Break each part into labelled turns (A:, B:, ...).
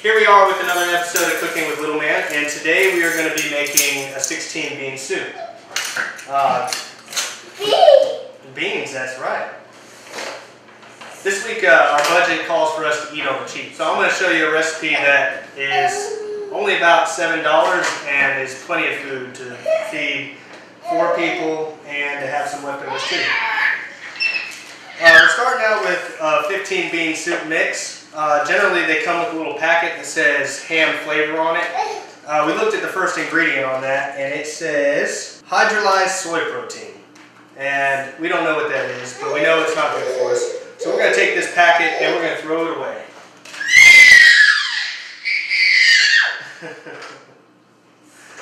A: Here we are with another episode of Cooking with Little Man, and today we are going to be making a 16-bean soup. Beans, that's right. This week our budget calls for us to eat on the cheap, so I'm going to show you a recipe that is only about $7 and is plenty of food to feed 4 people and to have some leftovers too. We're starting out with a 15-bean soup mix. Generally they come with a little packet that says ham flavor on it. We looked at the first ingredient on that and it says hydrolyzed soy protein. And we don't know what that is, but we know it's not good for us. So we're going to take this packet and we're going to throw it away.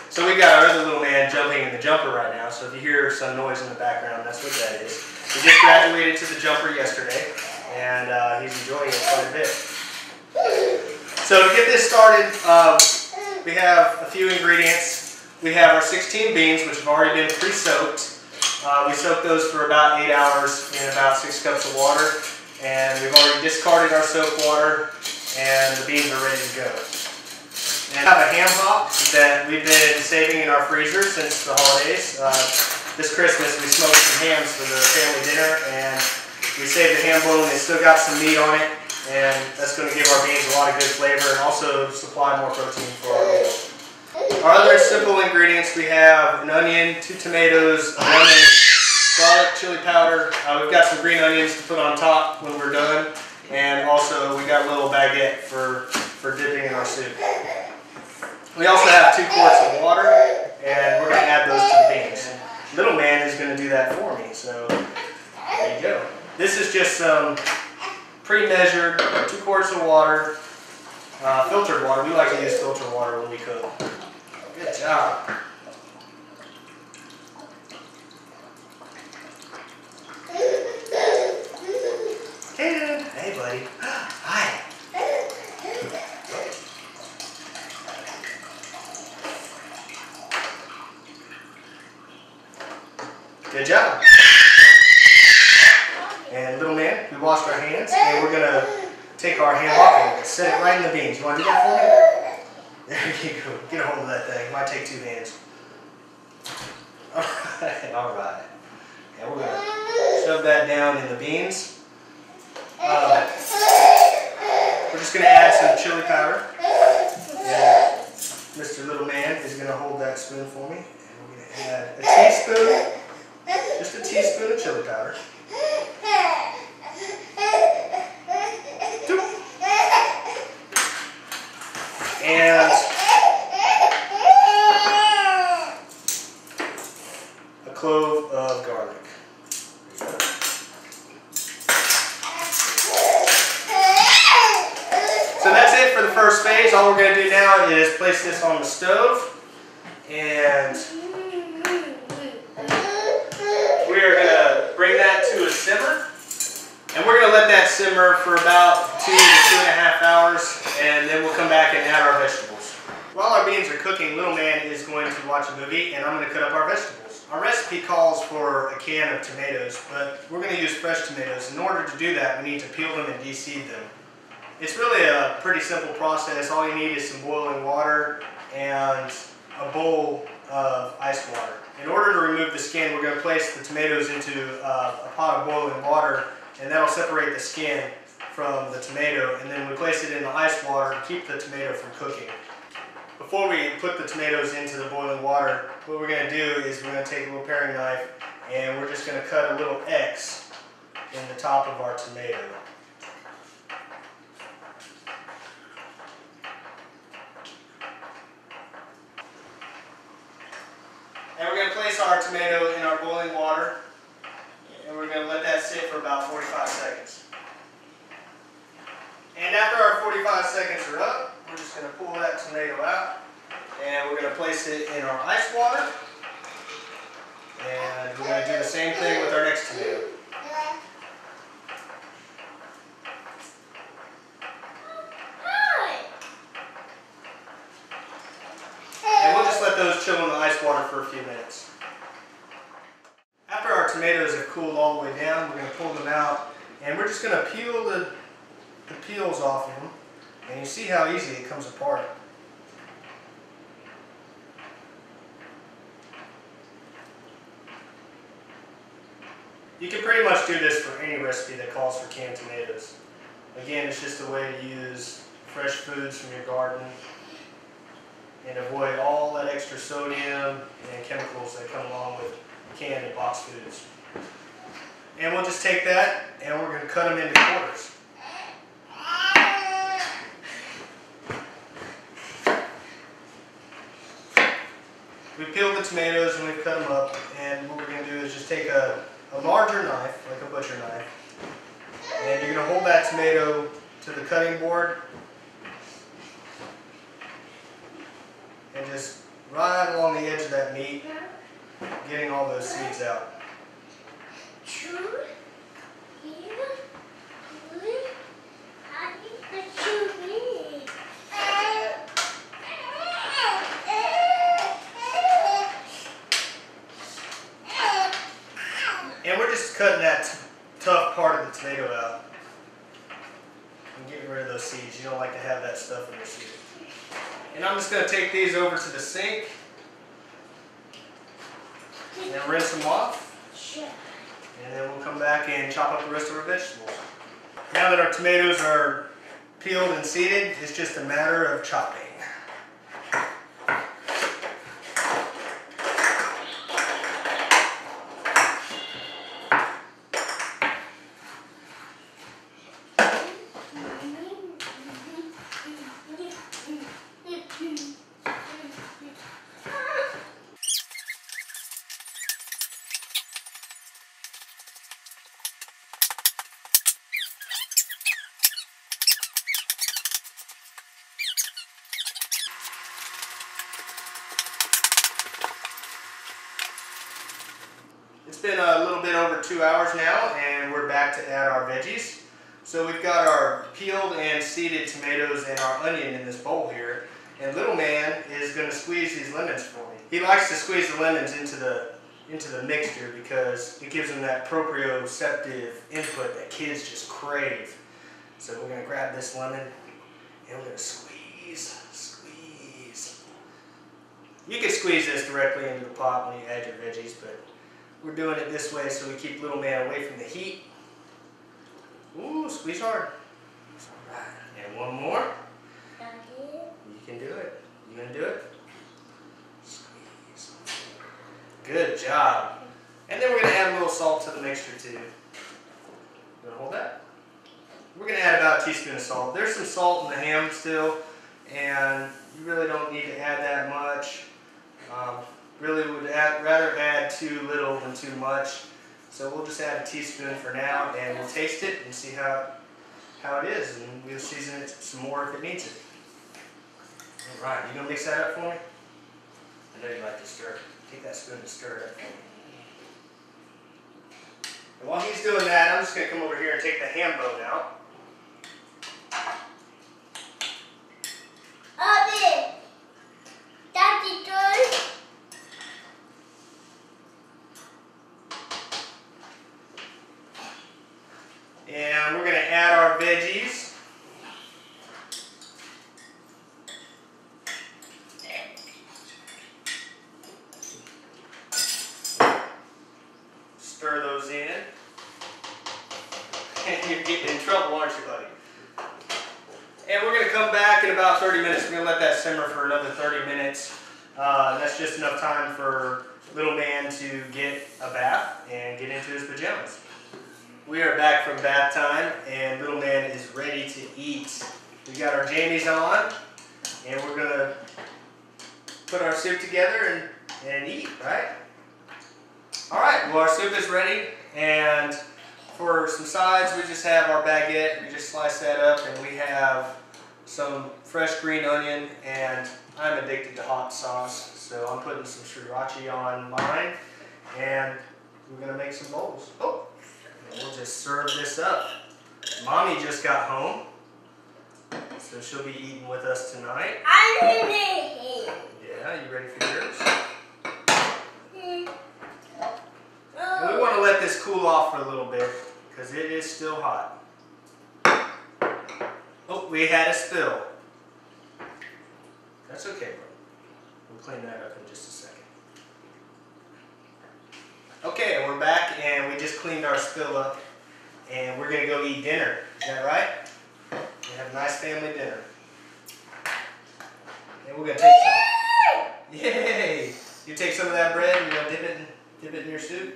A: So we got our other little man jumping in the jumper right now, so if you hear some noise in the background, that's what that is. He just graduated to the jumper yesterday, and he's enjoying it quite a bit. So to get this started, we have a few ingredients. We have our 16 beans, which have already been pre-soaked. We soaked those for about 8 hours in about 6 cups of water, and we've already discarded our soap water, and the beans are ready to go. And I have a ham hock that we've been saving in our freezer since the holidays. This Christmas we smoked some hams for the family dinner, and we saved the ham bone. It's still got some meat on it, and that's going to give our beans a lot of good flavor and also supply more protein for our meal. Our other simple ingredients, we have an onion, 2 tomatoes, a lemon, garlic, chili powder. We've got some green onions to put on top when we're done, and also we got a little baguette for dipping in our soup. We also have 2 quarts of water, and we're going to add those to the beans. Little man is going to do that for me, so there you go. This is just some pre-measured 2 quarts of water, filtered water. We like to use filtered water when we cook. Good job. Kaden, hey buddy. Hi. Good job. And little man, we washed our hands, and we're going to take our ham hock and set it right in the beans. You want to do that for me? There you go. Get a hold of that thing. It might take 2 hands. All right. And we're going to shove that down in the beans. We're just going to add some chili powder. And Mr. Little Man is going to hold that spoon for me. And we're going to add a teaspoon. Just a teaspoon of chili powder. And a clove of garlic. So that's it for the first phase. All we're going to do now is place this on the stove, and we are going to bring that to a simmer, and we're going to let that simmer for about 2 to 2.5 hours, and then we'll come back and add our vegetables. While our beans are cooking, Little Man is going to watch a movie, and I'm going to cut up our vegetables. Our recipe calls for a can of tomatoes, but we're going to use fresh tomatoes. In order to do that, we need to peel them and de-seed them. It's really a pretty simple process. All you need is some boiling water and a bowl of ice water. In order to remove the skin, we're going to place the tomatoes into a pot of boiling water, and that'll separate the skin from the tomato, and then we place it in the ice water to keep the tomato from cooking. Before we put the tomatoes into the boiling water, what we're going to do is we're going to take a little paring knife, and we're just going to cut a little X in the top of our tomato. And we're going to place our tomato in our boiling water, and we're going to let that sit for about 45 seconds. And after our 45 seconds are up, we're just going to pull that tomato out, and we're going to place it in our ice water, and we're going to do the same thing with our next tomato. And we'll just let those chill in the ice water for a few minutes. After our tomatoes have cooled all the way down, we're going to pull them out, and we're just going to peel the peels off of them. And you see how easy it comes apart. You can pretty much do this for any recipe that calls for canned tomatoes. Again, it's just a way to use fresh foods from your garden and avoid all that extra sodium and chemicals that come along with canned and boxed foods. And we'll just take that and we're going to cut them into quarters. We peeled the tomatoes and we've cut them up, and what we're going to do is just take a larger knife, like a butcher knife, and you're going to hold that tomato to the cutting board and just right along the edge of that meat, getting all those seeds out. And we're just cutting that tough part of the tomato out and getting rid of those seeds. You don't like to have that stuff in your seed. And I'm just going to take these over to the sink and rinse them off. And then we'll come back and chop up the rest of our vegetables. Now that our tomatoes are peeled and seeded, it's just a matter of chopping. It's been a little bit over 2 hours now, and we're back to add our veggies. So we've got our peeled and seeded tomatoes and our onion in this bowl here, and little man is going to squeeze these lemons for me. He likes to squeeze the lemons into the mixture because it gives him that proprioceptive input that kids just crave. So we're going to grab this lemon and we're going to squeeze. You can squeeze this directly into the pot when you add your veggies, but we're doing it this way so we keep little man away from the heat. Ooh, squeeze hard. All right, and one more. You can do it. You gonna do it? Squeeze. Good job. And then we're gonna add a little salt to the mixture too. You wanna hold that? We're gonna add about a teaspoon of salt. There's some salt in the ham still, and you really don't need to add that much. Really would rather add too little than too much. So we'll just add a teaspoon for now, and we'll taste it and see how it is, and we'll season it some more if it needs it. All right, you gonna mix that up for me? I know you like to stir. Take that spoon and stir it up for me. And while he's doing that, I'm just gonna come over here and take the ham bone out. And we're going to add our veggies. Stir those in. And you're getting in trouble, aren't you, buddy? And we're going to come back in about 30 minutes. We're going to let that simmer for another 30 minutes. That's just enough time for little man to get a bath and get into his pajamas. We are back from bath time, and little man is ready to eat. We got our jammies on, and we're gonna put our soup together and eat, right? All right, well, our soup is ready, and for some sides, we just have our baguette. We just slice that up, and we have some fresh green onion, and I'm addicted to hot sauce, so I'm putting some sriracha on mine, and we're gonna make some bowls. Oh. We'll just serve this up. Mommy just got home, so she'll be eating with us tonight. Yeah, you ready for yours? And we want to let this cool off for a little bit because it is still hot. Oh, we had a spill. That's okay, bro. We'll clean that up in just a second. Okay, we're back and we just cleaned our spill up and we're gonna go eat dinner. Is that right? We have a nice family dinner. And we're gonna take some. Yay! You take some of that bread and you're gonna dip it in your soup.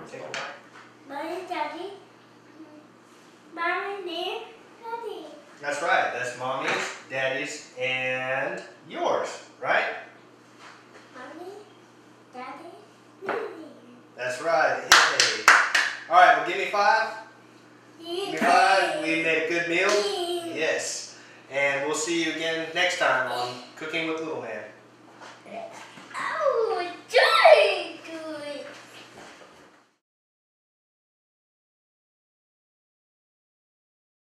A: Take a bite.
B: Mommy, Daddy. Mommy, Daddy.
A: That's right. That's Mommy's, Daddy's, and yours, right?
B: Mommy, Daddy, Daddy.
A: That's right. Yay. All right. Well, give me 5. Give me 5. We made a good meal. Yes. And we'll see you again next time on Cooking with Little Man.